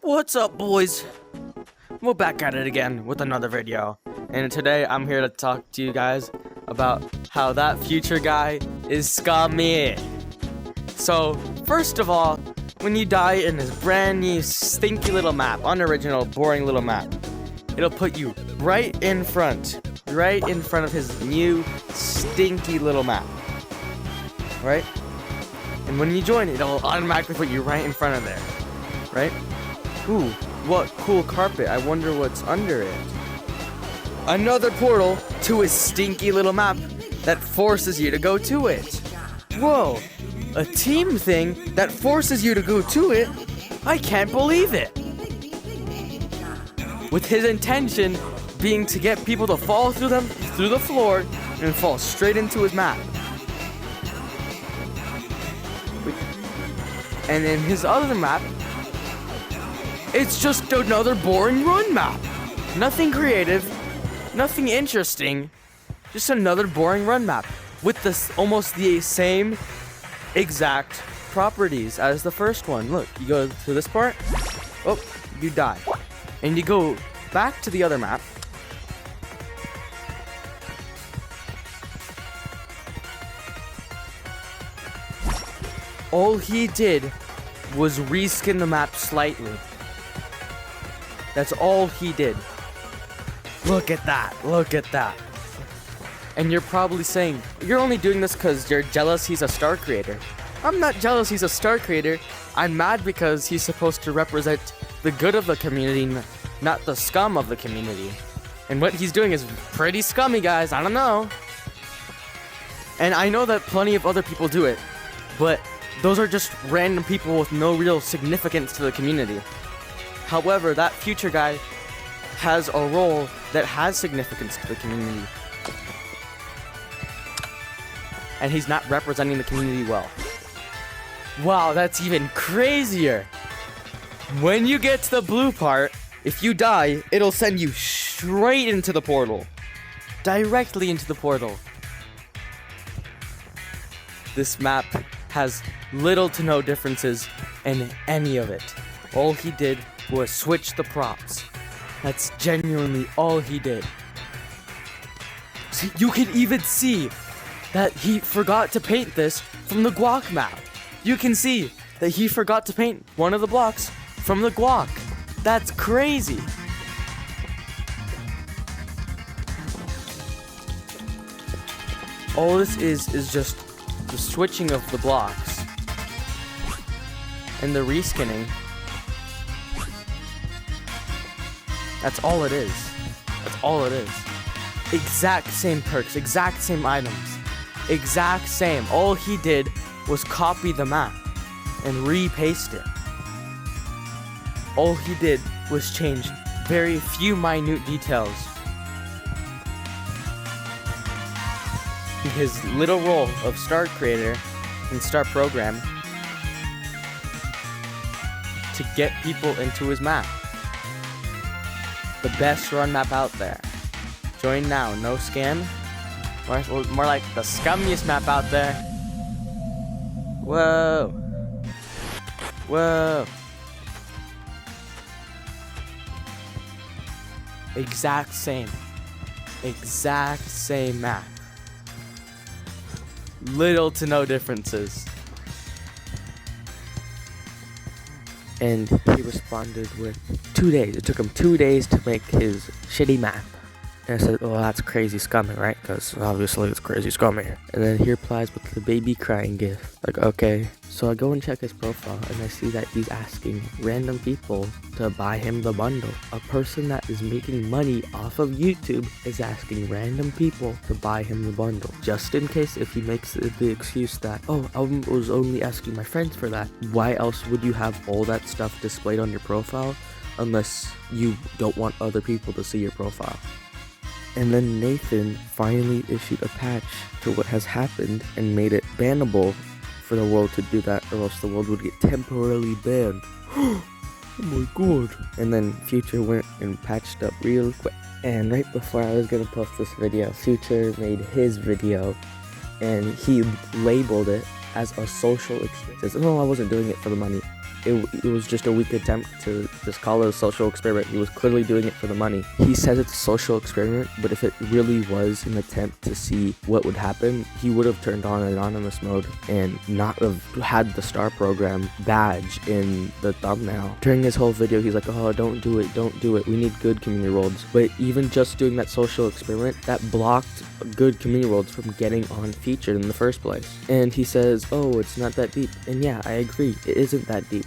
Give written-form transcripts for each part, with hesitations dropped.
What's up, boys? We're back at it again with another video, and today I'm here to talk to you guys about how that future guy is scummy. So, first of all, when you die in this brand new stinky little map, unoriginal, boring little map, it'll put you right in front of his new stinky little map, right? And when you join, it'll automatically put you right in front of there, right? Ooh, what cool carpet. I wonder what's under it. Another portal to his stinky little map that forces you to go to it. Whoa, a team thing that forces you to go to it? I can't believe it. With his intention being to get people to fall through the floor and fall straight into his map. And in his other map, it's just another boring run map. Nothing creative, nothing interesting, just another boring run map with almost the same exact properties as the first one. Look, you go to this part, oh, you die. And you go back to the other map. All he did was reskin the map slightly. That's all he did. Look at that. Look at that. And you're probably saying, you're only doing this because you're jealous he's a star creator. I'm not jealous he's a star creator. I'm mad because he's supposed to represent the good of the community, not the scum of the community. And what he's doing is pretty scummy, guys. I don't know. And I know that plenty of other people do it, but those are just random people with no real significance to the community. However, that future guy has a role that has significance to the community. And he's not representing the community well. Wow, that's even crazier. When you get to the blue part, if you die, it'll send you straight into the portal. Directly into the portal. This map has little to no differences in any of it. All he did was switch the props. That's genuinely all he did. See, you can even see that he forgot to paint this from the guac map. You can see that he forgot to paint one of the blocks from the guac. That's crazy. All this is just the switching of the blocks and the reskinning. That's all it is. That's all it is. Exact same perks, exact same items, exact same. All he did was copy the map and repaste it. All he did was change very few minute details. His little role of star creator and star program to get people into his map. The best run map out there. Join now, no scam. More like the scummiest map out there. Whoa. Whoa. Exact same map. Little to no differences. And he responded with 2 days. It took him 2 days to make his shitty map. And I said, well, that's crazy scummy, right? Because obviously it's crazy scummy. And then he replies with the baby crying gif. Like, okay. So I go and check his profile, and I see that he's asking random people to buy him the bundle. A person that is making money off of YouTube is asking random people to buy him the bundle. Just in case if he makes the excuse that, oh, I was only asking my friends for that. Why else would you have all that stuff displayed on your profile unless you don't want other people to see your profile? And then Nathan finally issued a patch to what has happened and made it bannable for the world to do that, or else the world would get temporarily banned. Oh my god. And then Future went and patched up real quick. And right before I was gonna post this video, Future made his video and he labeled it as a social experience. Oh, I wasn't doing it for the money. it was just a weak attempt to just call it a social experiment. He was clearly doing it for the money. He says it's a social experiment, but if it really was an attempt to see what would happen, he would have turned on anonymous mode and not have had the star program badge in the thumbnail. During his whole video, he's like, oh, don't do it, we need good community worlds. But even just doing that social experiment, that blocked good community worlds from getting on featured in the first place. And he says, oh, it's not that deep. And yeah, I agree, it isn't that deep.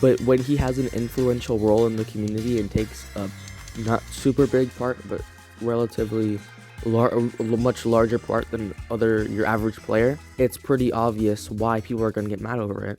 But when he has an influential role in the community and takes a not super big part, but relatively a much larger part than your average player, it's pretty obvious why people are going to get mad over it.